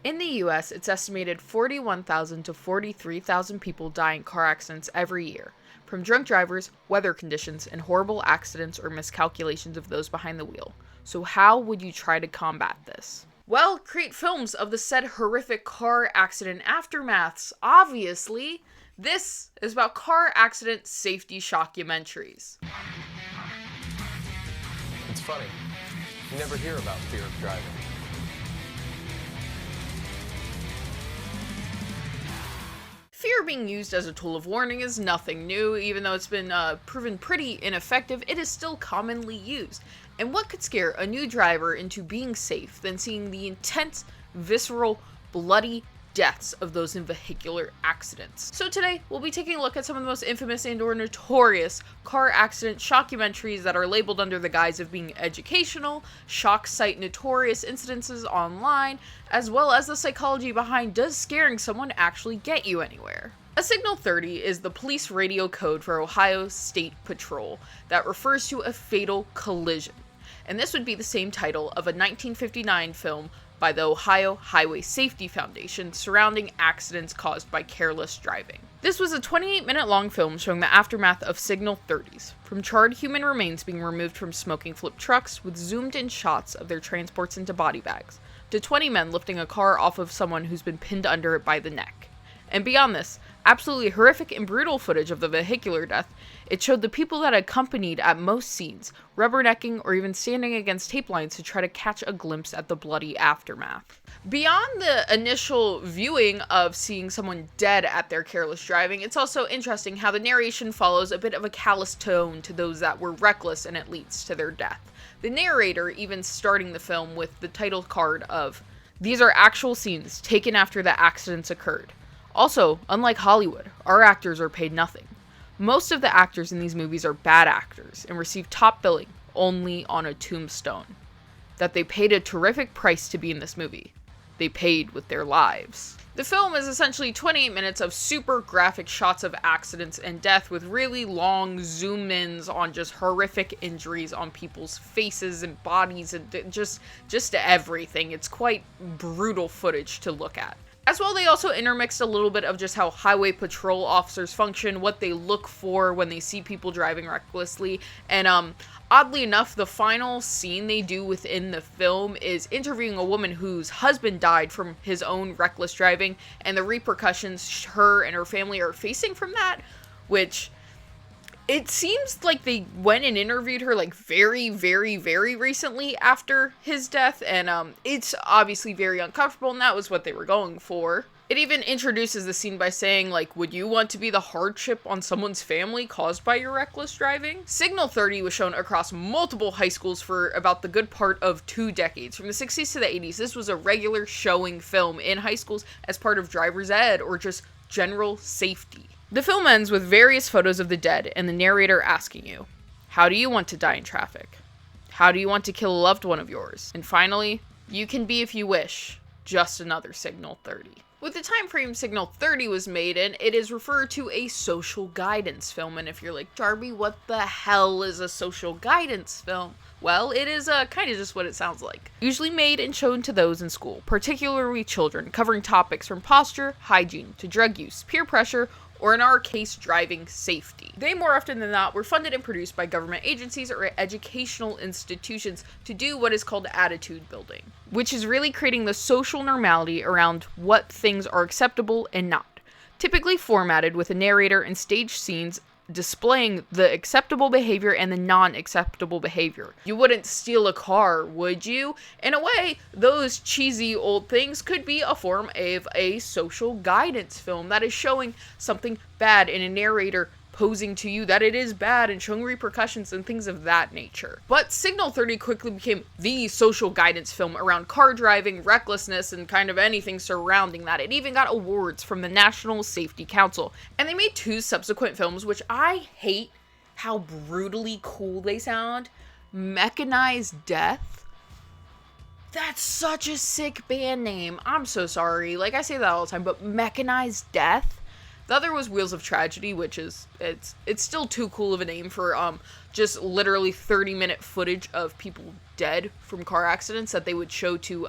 In the US, it's estimated 41,000 to 43,000 people die in car accidents every year, from drunk drivers, weather conditions, and horrible accidents or miscalculations of those behind the wheel. So how would you try to combat this? Well, create films of the said horrific car accident aftermaths, obviously. This is about car accident safety shockumentaries. It's funny. You never hear about fear of driving. Fear being used as a tool of warning is nothing new. Even though it's been proven pretty ineffective, it is still commonly used. And what could scare a new driver into being safe than seeing the intense, visceral, bloody deaths of those in vehicular accidents? So today, we'll be taking a look at some of the most infamous and or notorious car accident shockumentaries that are labeled under the guise of being educational, shock cite notorious incidences online, as well as the psychology behind does scaring someone actually get you anywhere. A Signal 30 is the police radio code for Ohio State Patrol that refers to a fatal collision. And this would be the same title of a 1959 film by the Ohio Highway Safety Foundation surrounding accidents caused by careless driving. This was a 28-minute long film showing the aftermath of Signal 30s, from charred human remains being removed from smoking flip trucks with zoomed-in shots of their transports into body bags, to 20 men lifting a car off of someone who's been pinned under it by the neck. And beyond this, absolutely horrific and brutal footage of the vehicular death, it showed the people that accompanied at most scenes, rubbernecking or even standing against tape lines to try to catch a glimpse at the bloody aftermath. Beyond the initial viewing of seeing someone dead at their careless driving, it's also interesting how the narration follows a bit of a callous tone to those that were reckless and it leads to their death. The narrator even starting the film with the title card of, "These are actual scenes taken after the accidents occurred. Also, unlike Hollywood, our actors are paid nothing. Most of the actors in these movies are bad actors and receive top billing only on a tombstone. That they paid a terrific price to be in this movie. They paid with their lives." The film is essentially 28 minutes of super graphic shots of accidents and death with really long zoom-ins on just horrific injuries on people's faces and bodies and just everything. It's quite brutal footage to look at. As well, they also intermixed a little bit of just how highway patrol officers function, what they look for when they see people driving recklessly, and oddly enough, the final scene they do within the film is interviewing a woman whose husband died from his own reckless driving, and the repercussions her and her family are facing from that, which it seems like they went and interviewed her like very, very, very recently after his death, and it's obviously very uncomfortable, and that was what they were going for. It even introduces the scene by saying, like, would you want to be the hardship on someone's family caused by your reckless driving? Signal 30 was shown across multiple high schools for about the good part of 2 decades. From the 60s to the 80s, this was a regular showing film in high schools as part of driver's ed or just general safety. The film ends with various photos of the dead and the narrator asking you, how do you want to die in traffic? How do you want to kill a loved one of yours? And finally, you can be if you wish, just another Signal 30. With the time frame Signal 30 was made in, it is referred to a social guidance film. And if you're like, Darby, what the hell is a social guidance film? Well, it is kind of just what it sounds like. Usually made and shown to those in school, particularly children, covering topics from posture, hygiene, to drug use, peer pressure, or in our case, driving safety. They more often than not were funded and produced by government agencies or educational institutions to do what is called attitude building, which is really creating the social normality around what things are acceptable and not, typically formatted with a narrator and stage scenes displaying the acceptable behavior and the non-acceptable behavior. You wouldn't steal a car, would you? In a way, those cheesy old things could be a form of a social guidance film that is showing something bad in a narrator posing to you that it is bad and showing repercussions and things of that nature. But Signal 30 quickly became the social guidance film around car driving, recklessness, and kind of anything surrounding that. It even got awards from the National Safety Council. And they made 2 subsequent films, which I hate how brutally cool they sound. Mechanized Death. That's such a sick band name. I'm so sorry. Like, I say that all the time, but Mechanized Death? The other was Wheels of Tragedy, which is, it's still too cool of a name for just literally 30-minute footage of people dead from car accidents that they would show to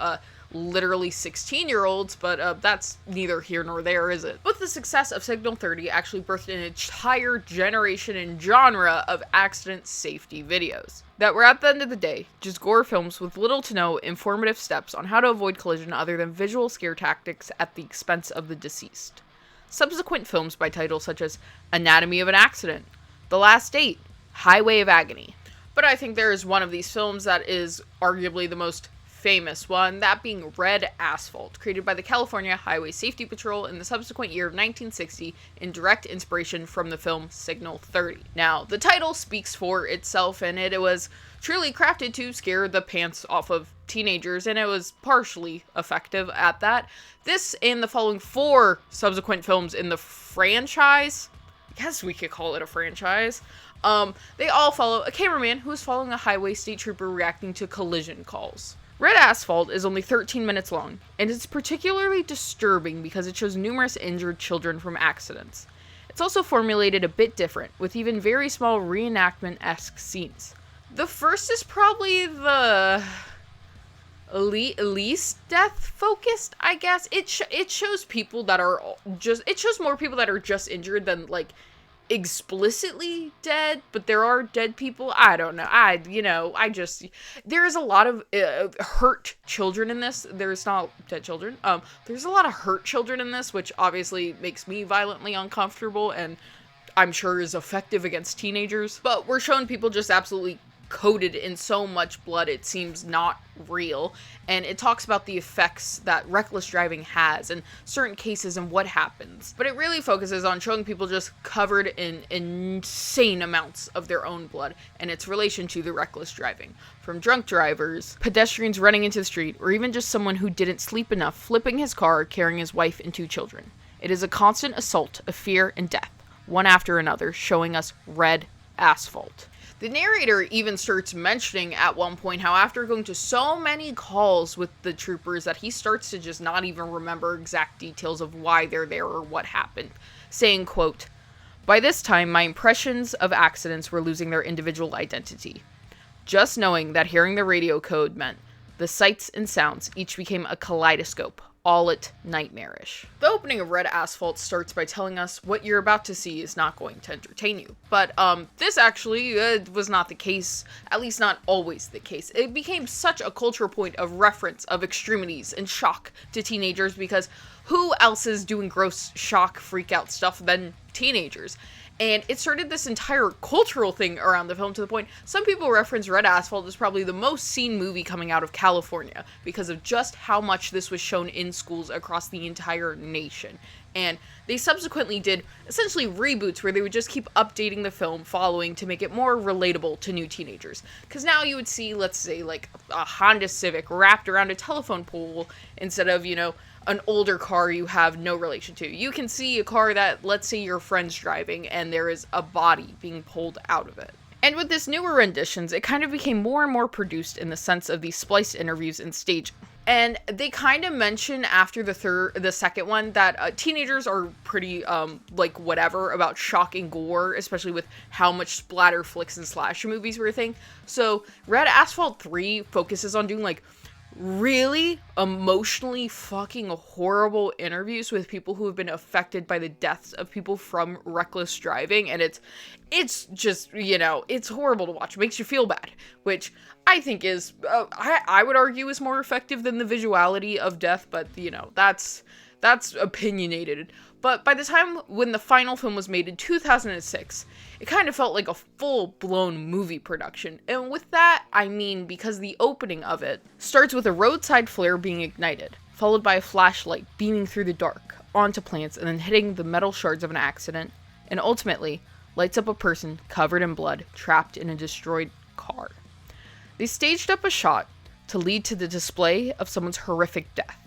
literally 16-year-olds, but that's neither here nor there, is it? But the success of Signal 30 actually birthed an entire generation and genre of accident safety videos that were, at the end of the day, just gore films with little to no informative steps on how to avoid collision other than visual scare tactics at the expense of the deceased. Subsequent films by titles such as Anatomy of an Accident, The Last Date, Highway of Agony. But I think there is one of these films that is arguably the most famous one, that being Red Asphalt, created by the California Highway Safety Patrol in the subsequent year of 1960 in direct inspiration from the film Signal 30. Now, the title speaks for itself, and it was truly crafted to scare the pants off of teenagers, and it was partially effective at that. This and the following 4 subsequent films in the franchise, I guess we could call it a franchise, they all follow a cameraman who is following a highway state trooper reacting to collision calls. Red Asphalt is only 13 minutes long, and it's particularly disturbing because it shows numerous injured children from accidents. It's also formulated a bit different, with even very small reenactment-esque scenes. The first is probably the least death-focused, I guess. It shows people that are it shows more people that are just injured than, like, explicitly dead, but there are dead people. I don't know. There is a lot of hurt children in this. There's not dead children. There's a lot of hurt children in this, which obviously makes me violently uncomfortable, and I'm sure is effective against teenagers. But we're showing people just absolutely coated in so much blood it seems not real, and it talks about the effects that reckless driving has in certain cases and what happens. But it really focuses on showing people just covered in insane amounts of their own blood and its relation to the reckless driving. From drunk drivers, pedestrians running into the street, or even just someone who didn't sleep enough flipping his car carrying his wife and 2 children. It is a constant assault of fear and death, one after another, showing us red asphalt. The narrator even starts mentioning at one point how after going to so many calls with the troopers that he starts to just not even remember exact details of why they're there or what happened, saying, quote, "By this time, my impressions of accidents were losing their individual identity. Just knowing that hearing the radio code meant the sights and sounds each became a kaleidoscope, all it nightmarish." The opening of Red Asphalt starts by telling us what you're about to see is not going to entertain you. But this actually was not the case, at least not always the case. It became such a cultural point of reference of extremities and shock to teenagers because who else is doing gross shock freak out stuff than teenagers? And it started this entire cultural thing around the film to the point some people reference Red Asphalt as probably the most seen movie coming out of California because of just how much this was shown in schools across the entire nation. And they subsequently did essentially reboots where they would just keep updating the film following to make it more relatable to new teenagers. Because now you would see, let's say, like a Honda Civic wrapped around a telephone pole instead of, an older car you have no relation to. You can see a car that, let's say, your friend's driving and there is a body being pulled out of it. And with this newer renditions, it kind of became more and more produced in the sense of these spliced interviews and staging. And they kind of mention after the second one that teenagers are pretty, whatever about shock and gore, especially with how much splatter flicks and slasher movies were a thing. So Red Asphalt 3 focuses on doing, really emotionally fucking horrible interviews with people who have been affected by the deaths of people from reckless driving, and it's just, it's horrible to watch. It makes you feel bad, which I think is, I would argue is more effective than the visuality of death, but, that's opinionated. But by the time when the final film was made in 2006, it kind of felt like a full-blown movie production. And with that, I mean because the opening of it starts with a roadside flare being ignited, followed by a flashlight beaming through the dark onto plants and then hitting the metal shards of an accident, and ultimately lights up a person covered in blood trapped in a destroyed car. They staged up a shot to lead to the display of someone's horrific death.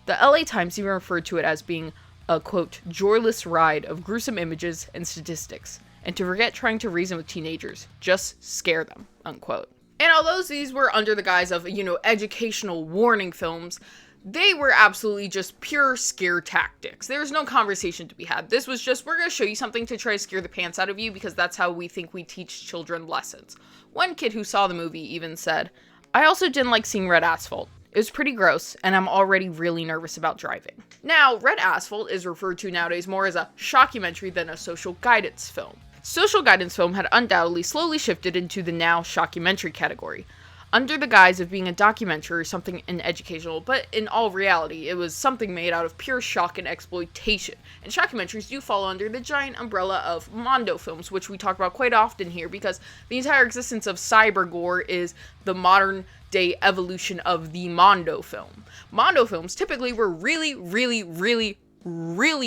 The LA Times even referred to it as being a, quote, joyless ride of gruesome images and statistics, and to forget trying to reason with teenagers, just scare them, unquote. And although these were under the guise of, educational warning films, they were absolutely just pure scare tactics. There was no conversation to be had. This was just, we're going to show you something to try to scare the pants out of you because that's how we think we teach children lessons. One kid who saw the movie even said, "I also didn't like seeing Red Asphalt. It was pretty gross, and I'm already really nervous about driving. Now, Red Asphalt is referred to nowadays more as a shockumentary than a social guidance film. Social guidance film had undoubtedly slowly shifted into the now shockumentary category, under the guise of being a documentary or something educational, but in all reality, it was something made out of pure shock and exploitation. And shockumentaries do fall under the giant umbrella of Mondo films, which we talk about quite often here, because the entire existence of cyber gore is the modern day evolution of the Mondo film. Mondo films typically were really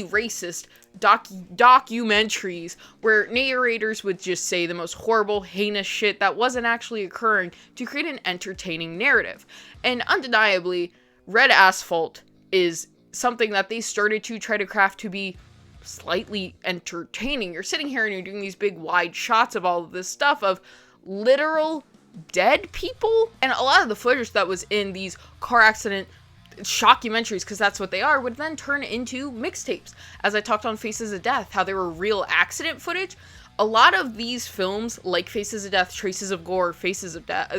racist documentaries where narrators would just say the most horrible, heinous shit that wasn't actually occurring to create an entertaining narrative. And undeniably, Red Asphalt is something that they started to try to craft to be slightly entertaining. You're sitting here and you're doing these big wide shots of all of this stuff of literal dead people, and a lot of the footage that was in these car accident shockumentaries, because that's what they are, would then turn into mixtapes. As I talked on Faces of Death, how they were real accident footage. A lot of these films, like Faces of Death, Traces of Gore, Faces of Death,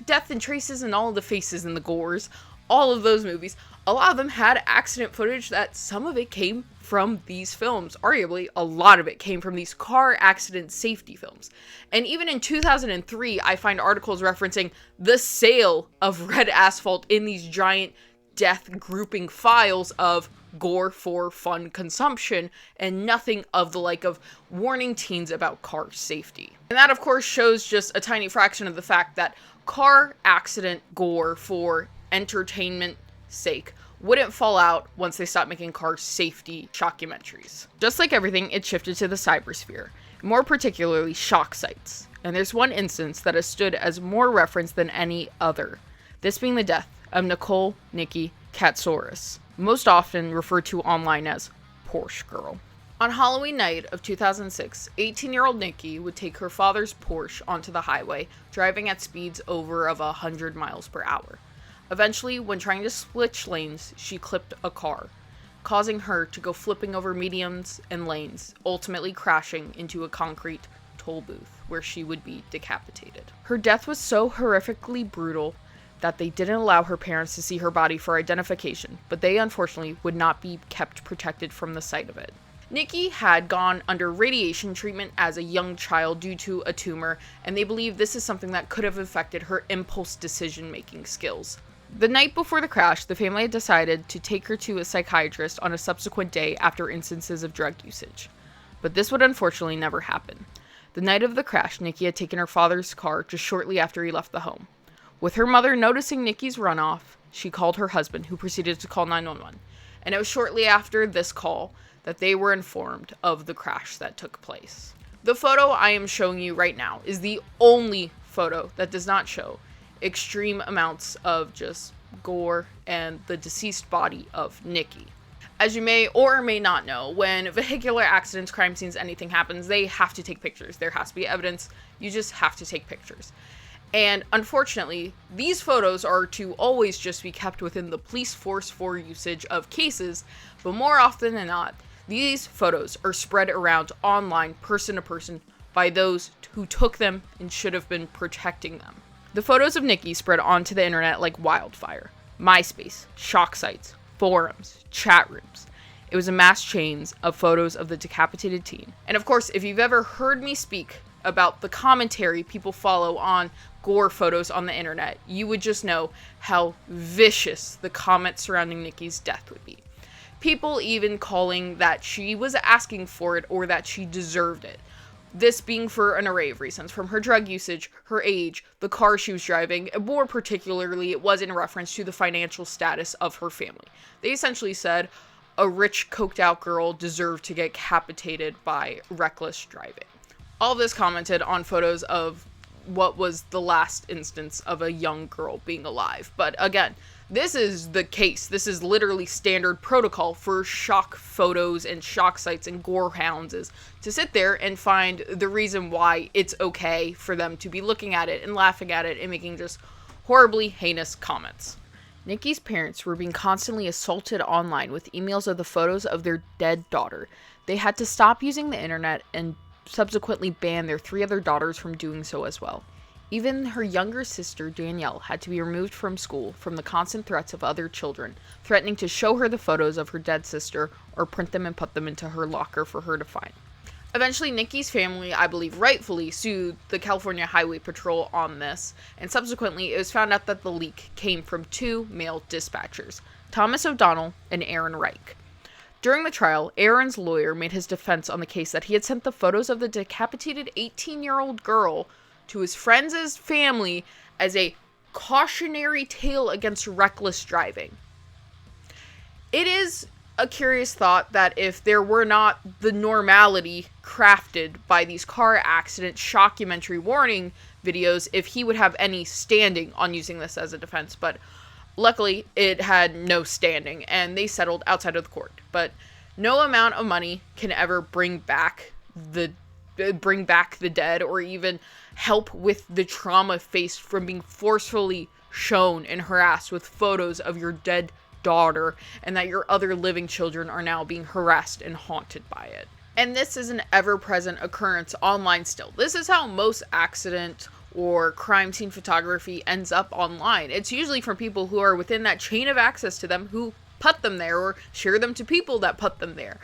Death and Traces, and all of the faces in the Gores, all of those movies, a lot of them had accident footage that some of it came from these films. Arguably, a lot of it came from these car accident safety films. And even in 2003, I find articles referencing the sale of Red Asphalt in these giant death grouping files of gore for fun consumption, and nothing of the like of warning teens about car safety. And that, of course, shows just a tiny fraction of the fact that car accident gore for entertainment sake wouldn't fall out once they stopped making car safety shockumentaries. Just like everything, it shifted to the cybersphere, more particularly shock sites. And there's one instance that has stood as more reference than any other, this being the death of Nikki Catsouras, most often referred to online as Porsche Girl. On Halloween night of 2006, 18-year-old Nikki would take her father's Porsche onto the highway, driving at speeds over of 100 miles per hour. Eventually, when trying to switch lanes, she clipped a car, causing her to go flipping over medians and lanes, ultimately crashing into a concrete toll booth where she would be decapitated. Her death was so horrifically brutal that they didn't allow her parents to see her body for identification, but they unfortunately would not be kept protected from the sight of it. Nikki had gone under radiation treatment as a young child due to a tumor, and they believe this is something that could have affected her impulse decision-making skills. The night before the crash, the family had decided to take her to a psychiatrist on a subsequent day after instances of drug usage. But this would unfortunately never happen. The night of the crash, Nikki had taken her father's car just shortly after he left the home. With her mother noticing Nikki's runoff, she called her husband, who proceeded to call 911. And it was shortly after this call that they were informed of the crash that took place. The photo I am showing you right now is the only photo that does not show extreme amounts of just gore and the deceased body of Nikki. As you may or may not know, when vehicular accidents, crime scenes, anything happens, they have to take pictures. There has to be evidence. You just have to take pictures. And unfortunately, these photos are to always just be kept within the police force for usage of cases, but more often than not, these photos are spread around online, person to person, by those who took them and should have been protecting them. The photos of Nikki spread onto the internet like wildfire. MySpace, shock sites, forums, chat rooms. It was a mass chains of photos of the decapitated teen. And of course, if you've ever heard me speak about the commentary people follow on gore photos on the internet, you would just know how vicious the comments surrounding Nikki's death would be. People even calling that she was asking for it or that she deserved it. This being for an array of reasons, from her drug usage, her age, the car she was driving, and more particularly, it was in reference to the financial status of her family. They essentially said a rich, coked-out girl deserved to get decapitated by reckless driving. All of this commented on photos of what was the last instance of a young girl being alive. But again, this is the case. This is literally standard protocol for shock photos and shock sites and gore hounds, is to sit there and find the reason why it's okay for them to be looking at it and laughing at it and making just horribly heinous comments. Nikki's parents were being constantly assaulted online with emails of the photos of their dead daughter. They had to stop using the internet and subsequently ban their 3 other daughters from doing so as well. Even her younger sister, Danielle, had to be removed from school from the constant threats of other children, threatening to show her the photos of her dead sister or print them and put them into her locker for her to find. Eventually, Nikki's family, I believe rightfully, sued the California Highway Patrol on this, and subsequently it was found out that the leak came from two male dispatchers, Thomas O'Donnell and Aaron Reich. During the trial, Aaron's lawyer made his defense on the case that he had sent the photos of the decapitated 18-year-old girl to his friends' family as a cautionary tale against reckless driving. It is a curious thought that if there were not the normality crafted by these car accident shockumentary warning videos, if he would have any standing on using this as a defense, but luckily it had no standing and they settled outside of the court. But no amount of money can ever bring back the dead or even help with the trauma faced from being forcefully shown and harassed with photos of your dead daughter, and that your other living children are now being harassed and haunted by it. And this is an ever-present occurrence online still. This is how most accident or crime scene photography ends up online. It's usually from people who are within that chain of access to them who put them there or share them to people that put them there.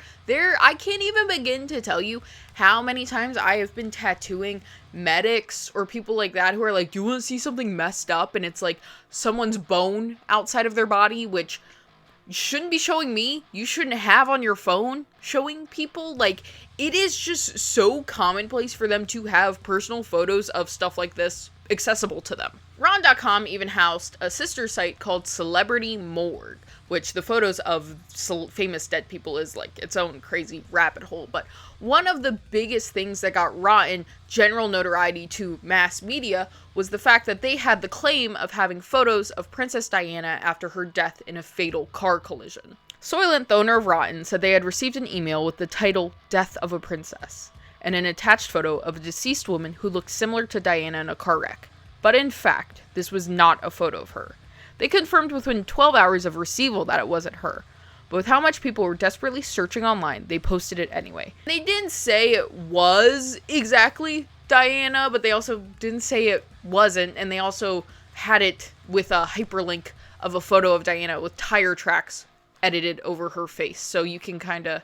I can't even begin to tell you how many times I have been tattooing medics or people like that who are like, do you want to see something messed up? And it's like someone's bone outside of their body, which you shouldn't be showing me. You shouldn't have on your phone showing people. Like, it is just so commonplace for them to have personal photos of stuff like this accessible to them. Ron.com even housed a sister site called Celebrity Morgue, which the photos of famous dead people is like its own crazy rabbit hole. But one of the biggest things that got rotten general notoriety to mass media was the fact that they had the claim of having photos of Princess Diana after her death in a fatal car collision. Soylent, the owner of Rotten, said they had received an email with the title Death of a Princess and an attached photo of a deceased woman who looked similar to Diana in a car wreck. But in fact, this was not a photo of her. They confirmed within 12 hours of receival that it wasn't her. But with how much people were desperately searching online, they posted it anyway. They didn't say it was exactly Diana, but they also didn't say it wasn't, and they also had it with a hyperlink of a photo of Diana with tire tracks edited over her face. So you can kind of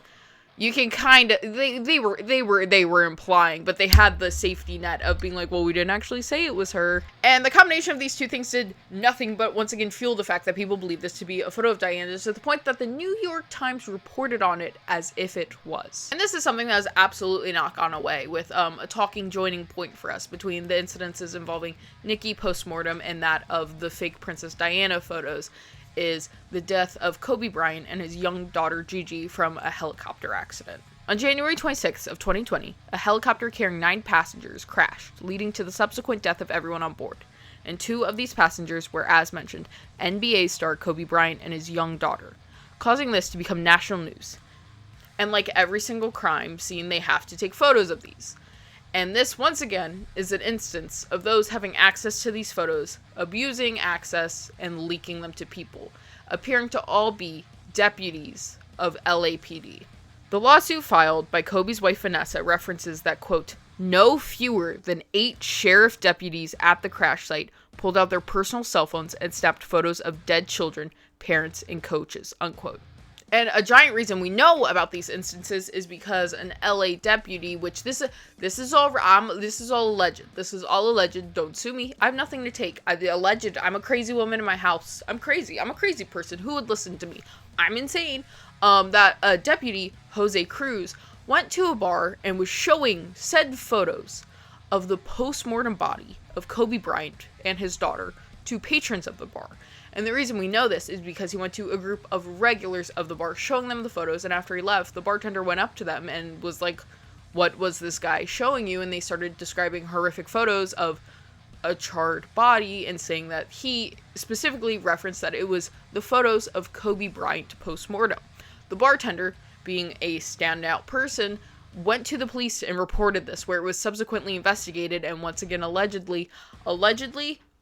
they were implying, but they had the safety net of being like, well, we didn't actually say it was her. And the combination of these two things did nothing but once again fuel the fact that people believe this to be a photo of Diana, to the point that the New York Times reported on it as if it was. And this is something that has absolutely not gone away, with a talking joining point for us between the incidences involving Nikki postmortem and that of the fake Princess Diana photos, is the death of Kobe Bryant and his young daughter Gigi from a helicopter accident. On January 26th of 2020, a helicopter carrying 9 passengers crashed, leading to the subsequent death of everyone on board. And 2 of these passengers were, as mentioned, NBA star Kobe Bryant and his young daughter, causing this to become national news. And like every single crime scene, they have to take photos of these. And this, once again, is an instance of those having access to these photos, abusing access and leaking them to people, appearing to all be deputies of LAPD. The lawsuit filed by Kobe's wife Vanessa references that, quote, no fewer than 8 sheriff deputies at the crash site pulled out their personal cell phones and snapped photos of dead children, parents, and coaches, unquote. And a giant reason we know about these instances is because an LA deputy, which this is all alleged. This is all alleged. Don't sue me. I have nothing to take. I'm a crazy woman in my house. I'm crazy. I'm a crazy person. Who would listen to me? I'm insane. That a deputy, Jose Cruz, went to a bar and was showing said photos of the post-mortem body of Kobe Bryant and his daughter to patrons of the bar. And the reason we know this is because he went to a group of regulars of the bar, showing them the photos, and after he left, the bartender went up to them and was like, what was this guy showing you? And they started describing horrific photos of a charred body and saying that he specifically referenced that it was the photos of Kobe Bryant post-mortem. The bartender, being a standout person, went to the police and reported this, where it was subsequently investigated, and once again, allegedly,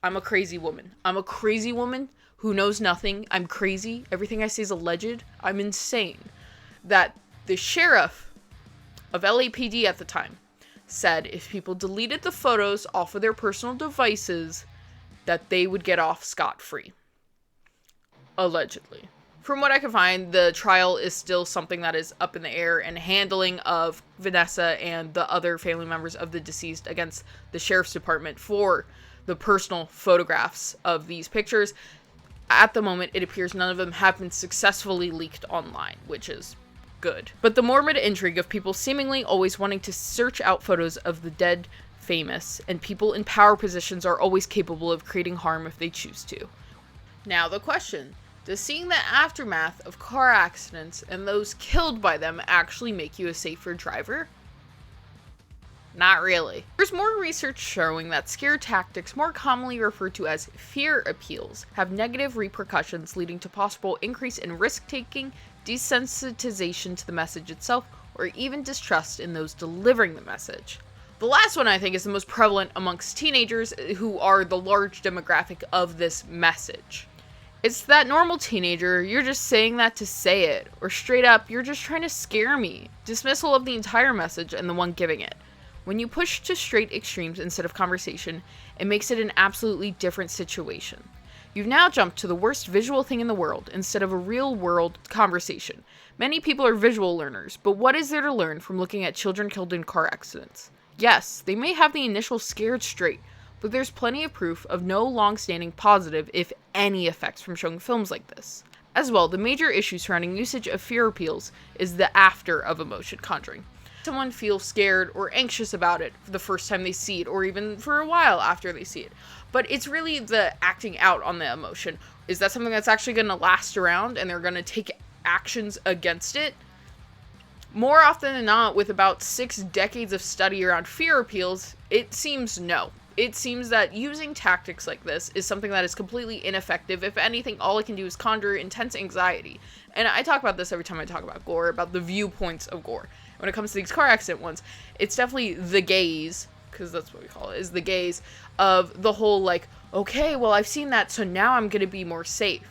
I'm a crazy woman. I'm a crazy woman who knows nothing. I'm crazy. Everything I say is alleged. I'm insane. That the sheriff of LAPD at the time said if people deleted the photos off of their personal devices, that they would get off scot-free. Allegedly. From what I can find, the trial is still something that is up in the air, and handling of Vanessa and the other family members of the deceased against the sheriff's department for the personal photographs of these pictures. At the moment, it appears none of them have been successfully leaked online, which is good. But the morbid intrigue of people seemingly always wanting to search out photos of the dead famous, and people in power positions are always capable of creating harm if they choose to. Now the question, does seeing the aftermath of car accidents and those killed by them actually make you a safer driver? Not really. There's more research showing that scare tactics, more commonly referred to as fear appeals, have negative repercussions leading to possible increase in risk-taking, desensitization to the message itself, or even distrust in those delivering the message. The last one I think is the most prevalent amongst teenagers, who are the large demographic of this message. It's that normal teenager, you're just saying that to say it, or straight up, you're just trying to scare me. Dismissal of the entire message and the one giving it. When you push to straight extremes instead of conversation, it makes it an absolutely different situation. You've now jumped to the worst visual thing in the world instead of a real-world conversation. Many people are visual learners, but what is there to learn from looking at children killed in car accidents? Yes, they may have the initial scared straight, but there's plenty of proof of no long-standing positive, if any, effects from showing films like this. As well, the major issue surrounding usage of fear appeals is the after of emotion conjuring. Someone feels scared or anxious about it for the first time they see it, or even for a while after they see it. But it's really the acting out on the emotion. Is that something that's actually going to last around and they're going to take actions against it? More often than not, with about 6 decades of study around fear appeals, it seems no. It seems that using tactics like this is something that is completely ineffective. If anything, all it can do is conjure intense anxiety. And I talk about this every time I talk about Gore, about the viewpoints of Gore. When it comes to these car accident ones, it's definitely the gaze, because that's what we call it, is the gaze of the whole, like, okay, well, I've seen that, so now I'm going to be more safe.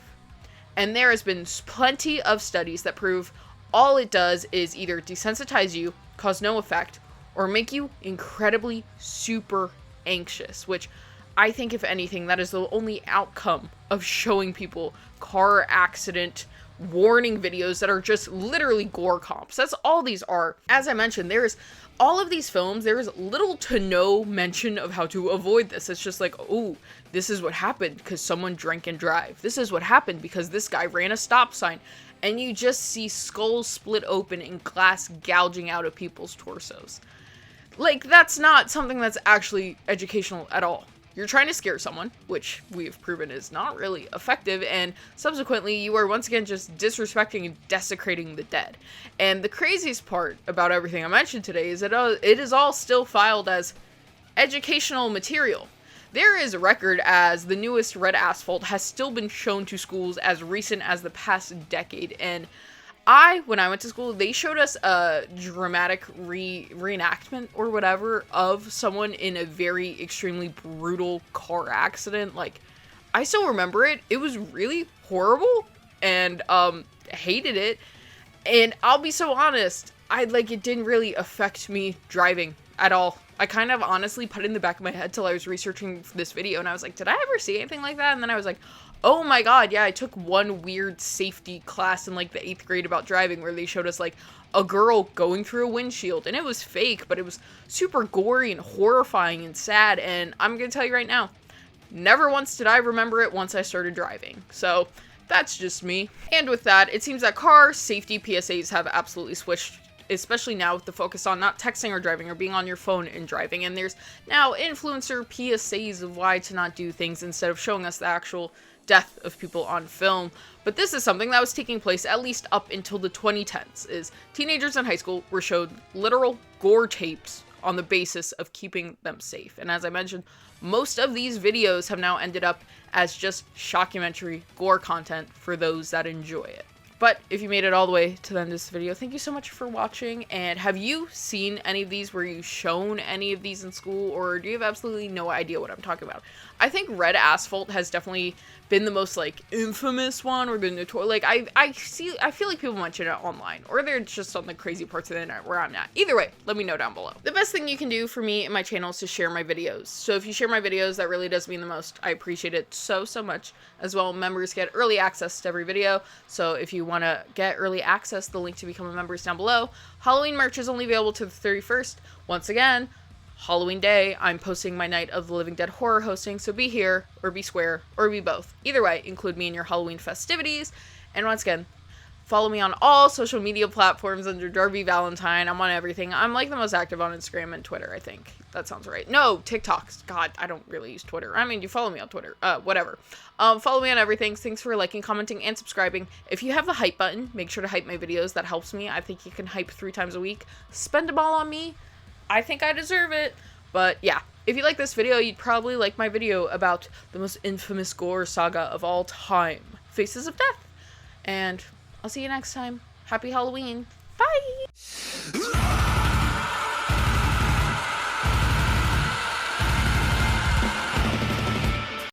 And there has been plenty of studies that prove all it does is either desensitize you, cause no effect, or make you incredibly super anxious, which I think, if anything, that is the only outcome of showing people car accident warning videos that are just literally gore comps. That's all these are. As I mentioned, there's all of these films, there's little to no mention of how to avoid this. It's just like, oh, this is what happened because someone drank and drive. This is what happened because this guy ran a stop sign. And you just see skulls split open and glass gouging out of people's torsos. Like, that's not something that's actually educational at all. You're trying to scare someone, which we have proven is not really effective, and subsequently you are once again just disrespecting and desecrating the dead. And the craziest part about everything I mentioned today is that it is all still filed as educational material. There is a record as the newest Red Asphalt has still been shown to schools as recent as the past decade, and when I went to school, they showed us a dramatic reenactment or whatever of someone in a very extremely brutal car accident. Like, I still remember it. It was really horrible, and hated it. And I'll be so honest, it didn't really affect me driving at all. I kind of honestly put it in the back of my head till I was researching this video, and I was like, did I ever see anything like that? And then I was like, oh my god, yeah, I took one weird safety class in the 8th grade about driving where they showed us a girl going through a windshield, and it was fake, but it was super gory and horrifying and sad. And I'm gonna tell you right now, never once did I remember it once I started driving. So that's just me. And with that, it seems that car safety PSAs have absolutely switched, especially now with the focus on not texting or driving or being on your phone and driving. And there's now influencer PSAs of why to not do things instead of showing us the actual death of people on film. But this is something that was taking place at least up until the 2010s, is teenagers in high school were showed literal gore tapes on the basis of keeping them safe. And as I mentioned, most of these videos have now ended up as just shockumentary gore content for those that enjoy it. But if you made it all the way to the end of this video, thank you so much for watching. And have you seen any of these? Were you shown any of these in school, or do you have absolutely no idea what I'm talking about? I think Red Asphalt has definitely been the most like infamous one, or the notorious. Like I feel like people mention it online, or they're just on the crazy parts of the internet where I'm at. Either way, let me know down below. The best thing you can do for me and my channel is to share my videos. So if you share my videos, that really does mean the most. I appreciate it so much. As well, members get early access to every video. So if you want to get early access, the link to become a member is down below. Halloween merch is only available to the 31st. Once again, Halloween day, I'm posting my Night of the Living Dead horror hosting, so be here, or be square, or be both. Either way, include me in your Halloween festivities. And once again, follow me on all social media platforms under Darby Valentine. I'm on everything. I'm like the most active on Instagram and Twitter, I think. That sounds right. No, TikToks. God, I don't really use Twitter. I mean, you follow me on Twitter. Whatever. Follow me on everything. Thanks for liking, commenting, and subscribing. If you have the hype button, make sure to hype my videos. That helps me. I think you can hype 3 times a week. Spend them all on me. I think I deserve it. But yeah, if you like this video, you'd probably like my video about the most infamous Gore saga of all time, Faces of Death. And I'll see you next time. Happy Halloween. Bye!